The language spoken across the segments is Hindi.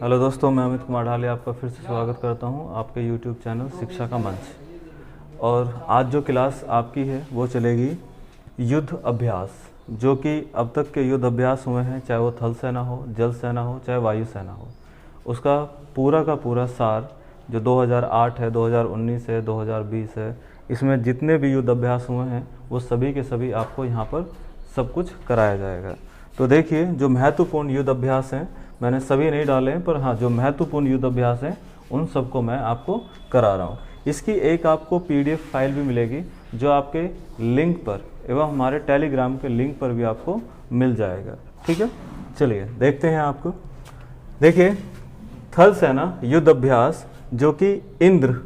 हेलो दोस्तों, मैं अमित कुमार ढाले आपका फिर से स्वागत करता हूं आपके यूट्यूब चैनल शिक्षा का मंच। और आज जो क्लास आपकी है वो चलेगी युद्ध अभ्यास, जो कि अब तक के युद्ध अभ्यास हुए हैं, चाहे वो थल सेना हो, जल सेना हो, चाहे वायु सेना हो। उसका पूरा का पूरा सार जो 2008 है, 2019 है, 2020 है, इसमें जितने भी युद्ध अभ्यास हुए हैं वो सभी के सभी आपको यहाँ पर सब कुछ कराया जाएगा। तो देखिए, जो महत्वपूर्ण युद्ध अभ्यास हैं, मैंने सभी नहीं डाले हैं, पर हाँ, जो महत्वपूर्ण युद्ध अभ्यास हैं उन सबको मैं आपको करा रहा हूँ। इसकी एक आपको पीडीएफ फाइल भी मिलेगी जो आपके लिंक पर एवं हमारे टेलीग्राम के लिंक पर भी आपको मिल जाएगा। ठीक है, चलिए देखते हैं आपको। देखिए, थल सेना युद्ध अभ्यास, जो कि इंद्र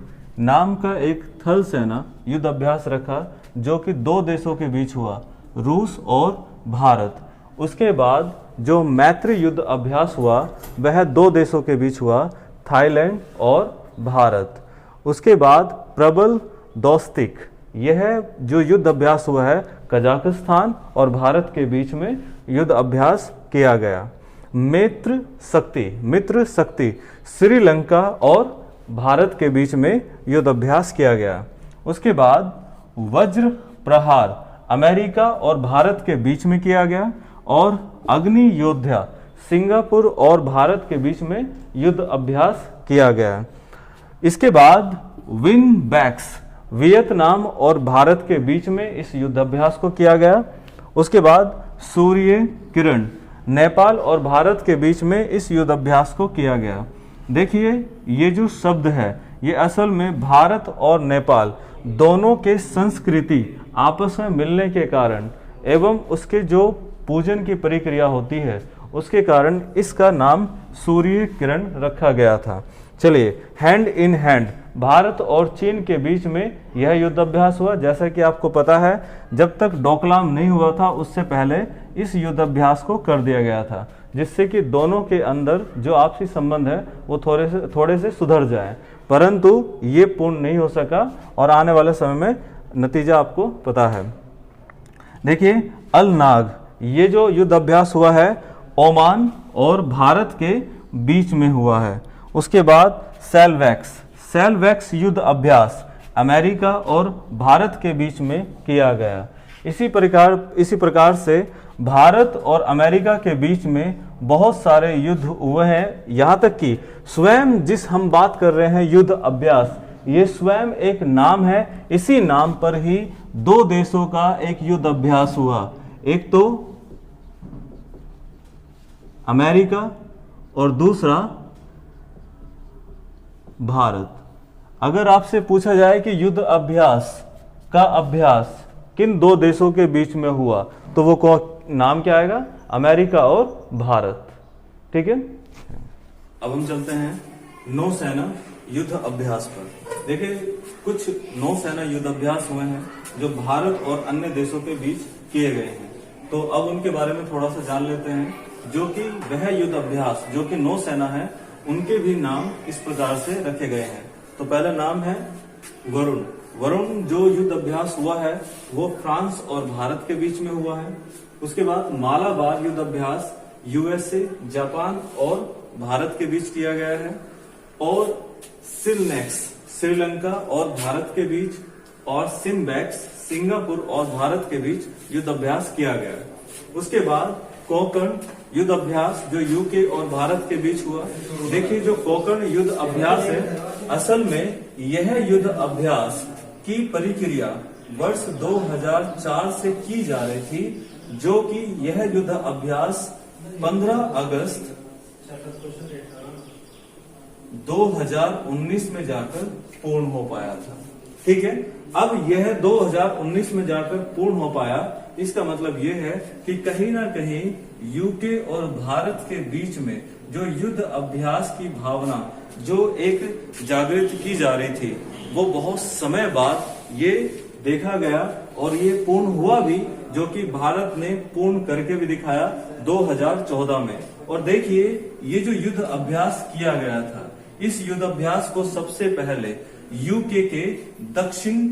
नाम का एक थल सेना युद्ध अभ्यास रखा, जो कि दो देशों के बीच हुआ, रूस और भारत। उसके बाद जो मैत्री युद्ध अभ्यास हुआ वह दो देशों के बीच हुआ, थाईलैंड और भारत। उसके बाद प्रबल दोस्तिक, यह जो युद्ध अभ्यास हुआ है कजाकिस्तान और भारत के बीच में युद्ध अभ्यास किया गया। मित्र शक्ति श्रीलंका और भारत के बीच में युद्ध अभ्यास किया गया। उसके बाद वज्र प्रहार अमेरिका और भारत के बीच में किया गया, और अग्नि योद्धा सिंगापुर और भारत के बीच में युद्ध अभ्यास किया गया। इसके बाद विनबैक्स वियतनाम और भारत के बीच में इस युद्ध अभ्यास को किया गया। उसके बाद सूर्य किरण नेपाल और भारत के बीच में इस युद्ध अभ्यास को किया गया। देखिए, ये जो शब्द है ये असल में भारत और नेपाल दोनों के संस्कृति आपस में मिलने के कारण एवं उसके जो पूजन की प्रक्रिया होती है उसके कारण इसका नाम सूर्य किरण रखा गया था। चलिए, हैंड इन हैंड भारत और चीन के बीच में यह युद्ध अभ्यास हुआ। जैसा कि आपको पता है, जब तक डोकलाम नहीं हुआ था उससे पहले इस युद्ध अभ्यास को कर दिया गया था, जिससे कि दोनों के अंदर जो आपसी संबंध है वो थोड़े से सुधर जाए, परंतु ये पूर्ण नहीं हो सका और आने वाले समय में नतीजा आपको पता है। देखिए, अल नाग, ये जो युद्ध अभ्यास हुआ है ओमान और भारत के बीच में हुआ है। उसके बाद सेलवैक्स युद्ध अभ्यास अमेरिका और भारत के बीच में किया गया। इसी प्रकार से भारत और अमेरिका के बीच में बहुत सारे युद्ध हुए हैं, यहाँ तक कि स्वयं जिस हम बात कर रहे हैं युद्ध अभ्यास, ये स्वयं एक नाम है। इसी नाम पर ही दो देशों का एक युद्ध अभ्यास हुआ, एक तो अमेरिका और दूसरा भारत। अगर आपसे पूछा जाए कि युद्ध अभ्यास का अभ्यास किन दो देशों के बीच में हुआ, तो वो नाम क्या आएगा? अमेरिका और भारत। ठीक है, अब हम चलते हैं नौसेना युद्ध अभ्यास पर। देखिए, कुछ नौसेना युद्ध अभ्यास हुए हैं जो भारत और अन्य देशों के बीच किए गए हैं। तो अब उनके बारे में थोड़ा सा जान लेते हैं, जो कि वह युद्ध अभ्यास जो कि नौसेना है उनके भी नाम इस प्रकार से रखे गए हैं। तो पहला नाम है वरुण जो युद्ध अभ्यास हुआ है वो फ्रांस और भारत के बीच में हुआ है। उसके बाद मालाबार युद्ध अभ्यास यूएसए, जापान और भारत के बीच किया गया है। और सिलनेक्स श्रीलंका और भारत के बीच, और सिम्बैक्स सिंगापुर और भारत के बीच युद्ध अभ्यास किया गया। उसके बाद कोकण युद्ध अभ्यास जो यूके और भारत के बीच हुआ। देखिए, जो कोकण युद्ध अभ्यास है, असल में यह युद्ध अभ्यास की प्रक्रिया वर्ष 2004 से की जा रही थी, जो कि यह युद्ध अभ्यास 15 अगस्त 2019 में जाकर पूर्ण हो पाया था। ठीक है, अब यह 2019 में जाकर पूर्ण हो पाया, इसका मतलब यह है कि कहीं ना कहीं यूके और भारत के बीच में जो युद्ध अभ्यास की भावना जो एक जागृत की जा रही थी, वो बहुत समय बाद ये देखा गया और ये पूर्ण हुआ भी, जो कि भारत ने पूर्ण करके भी दिखाया 2014 में। और देखिए, ये जो युद्ध अभ्यास किया गया था, इस युद्ध अभ्यास को सबसे पहले यूके के दक्षिण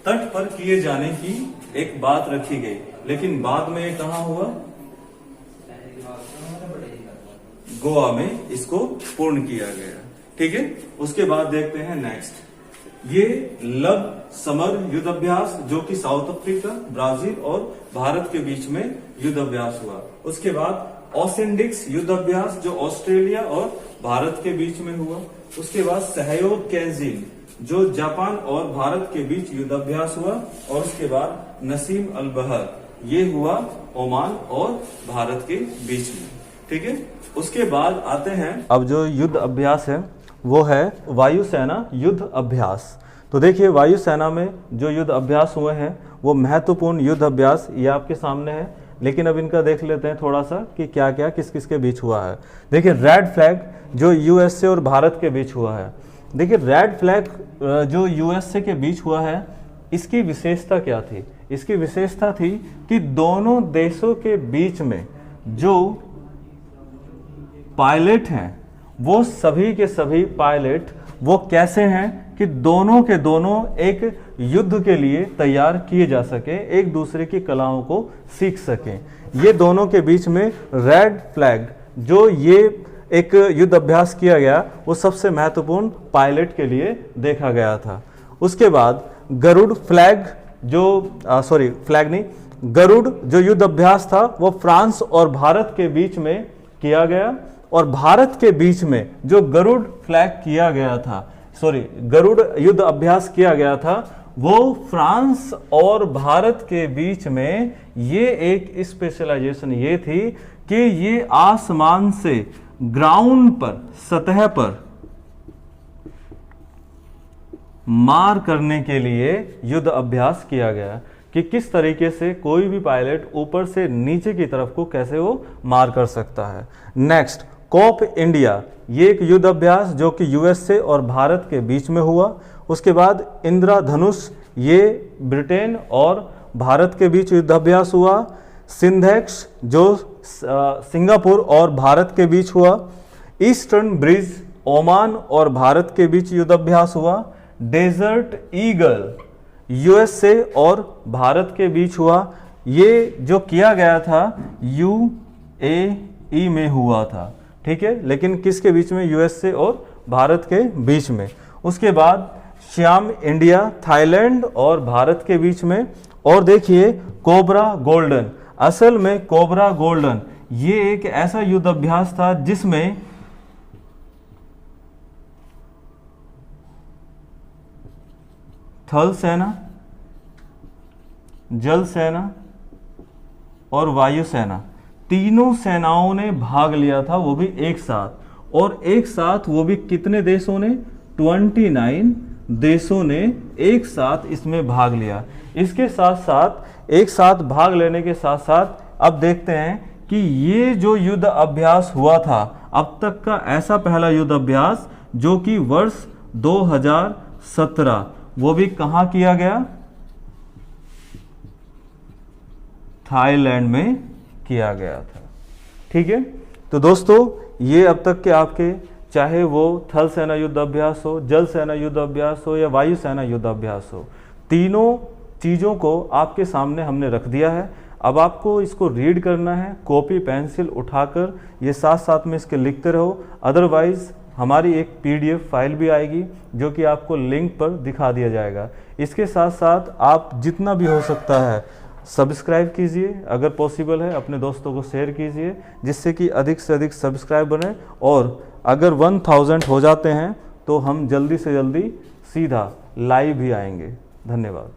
तट पर किए जाने की एक बात रखी गई, लेकिन बाद में ये कहां हुआ? गोवा में इसको पूर्ण किया गया। ठीक है, उसके बाद देखते हैं नेक्स्ट, ये लव समर युद्ध अभ्यास जो कि साउथ अफ्रीका, ब्राजील और भारत के बीच में युद्ध अभ्यास हुआ। उसके बाद ओसेंडिक्स युद्ध अभ्यास जो ऑस्ट्रेलिया और भारत के बीच में हुआ। उसके बाद सहयोग कैंजिन जो जापान और भारत के बीच युद्ध अभ्यास हुआ। और उसके बाद नसीम अल बहर ये हुआ ओमान और भारत के बीच में। ठीक है, उसके बाद आते हैं अब जो युद्ध अभ्यास है वो है वायुसेना युद्ध अभ्यास। तो देखिए वायुसेना में जो युद्ध अभ्यास हुए हैं वो महत्वपूर्ण युद्ध अभ्यास ये आपके सामने है, लेकिन अब इनका देख लेते हैं थोड़ा सा कि क्या क्या किस किस के बीच हुआ है। देखिए रेड फ्लैग जो यूएसए और भारत के बीच हुआ है। देखिए रेड फ्लैग जो यूएसए के बीच हुआ है इसकी विशेषता क्या थी? इसकी विशेषता थी कि दोनों देशों के बीच में जो पायलट हैं वो सभी के सभी पायलट वो कैसे हैं कि दोनों के दोनों एक युद्ध के लिए तैयार किए जा सके, एक दूसरे की कलाओं को सीख सकें। ये दोनों के बीच में रेड फ्लैग जो ये एक युद्ध अभ्यास किया गया वो सबसे महत्वपूर्ण पायलट के लिए देखा गया था। उसके बाद गरुड़ फ्लैग जो फ्लैग नहीं, गरुड़ जो युद्ध अभ्यास था वो फ्रांस और भारत के बीच में किया गया। और भारत के बीच में जो गरुड़ फ्लैग किया गया था, गरुड़ युद्ध अभ्यास किया गया था वो फ्रांस और भारत के बीच में ये एक स्पेशलाइजेशन ये थी कि ये आसमान से ग्राउंड पर, सतह पर मार करने के लिए युद्ध अभ्यास किया गया कि किस तरीके से कोई भी पायलट ऊपर से नीचे की तरफ को कैसे वो मार कर सकता है। नेक्स्ट कोप इंडिया, ये एक युद्ध अभ्यास जो कि यूएसए और भारत के बीच में हुआ। उसके बाद इंद्रधनुष, ये ब्रिटेन और भारत के बीच युद्ध अभ्यास हुआ। सिंधेक्स जो सिंगापुर और भारत के बीच हुआ। ईस्टर्न ब्रिज ओमान और भारत के बीच युद्ध अभ्यास हुआ। डेजर्ट ईगल यूएसए और भारत के बीच हुआ। ये जो किया गया था यूएई में हुआ था, ठीक है, लेकिन किसके बीच में? यूएसए और भारत के बीच में। उसके बाद श्याम इंडिया थाईलैंड और भारत के बीच में। और देखिए कोबरा गोल्डन, असल में कोबरा गोल्डन ये एक ऐसा युद्ध अभ्यास था जिसमें थल सेना, जल सेना और वायु सेना, तीनों सेनाओं ने भाग लिया था, वो भी एक साथ। और एक साथ वो भी कितने देशों ने? 29 देशों ने एक साथ इसमें भाग लिया। इसके साथ साथ एक साथ भाग लेने के साथ साथ अब देखते हैं कि ये जो युद्ध अभ्यास हुआ था अब तक का ऐसा पहला युद्ध अभ्यास जो कि वर्ष 2017 वो भी कहां किया गया? थाईलैंड में किया गया था। ठीक है, तो दोस्तों ये अब तक के आपके, चाहे वो थल सेना युद्ध अभ्यास हो, जल सेना युद्ध अभ्यास हो या वायु सेना युद्ध अभ्यास हो, तीनों चीज़ों को आपके सामने हमने रख दिया है। अब आपको इसको रीड करना है, कॉपी पेंसिल उठाकर ये साथ साथ में इसके लिखते रहो। अदरवाइज हमारी एक PDF फाइल भी आएगी जो कि आपको लिंक पर दिखा दिया जाएगा। इसके साथ साथ आप जितना भी हो सकता है सब्सक्राइब कीजिए, अगर पॉसिबल है अपने दोस्तों को शेयर कीजिए जिससे कि अधिक से अधिक सब्सक्राइब बने। और अगर 1000 हो जाते हैं तो हम जल्दी से जल्दी सीधा लाइव भी आएंगे। धन्यवाद।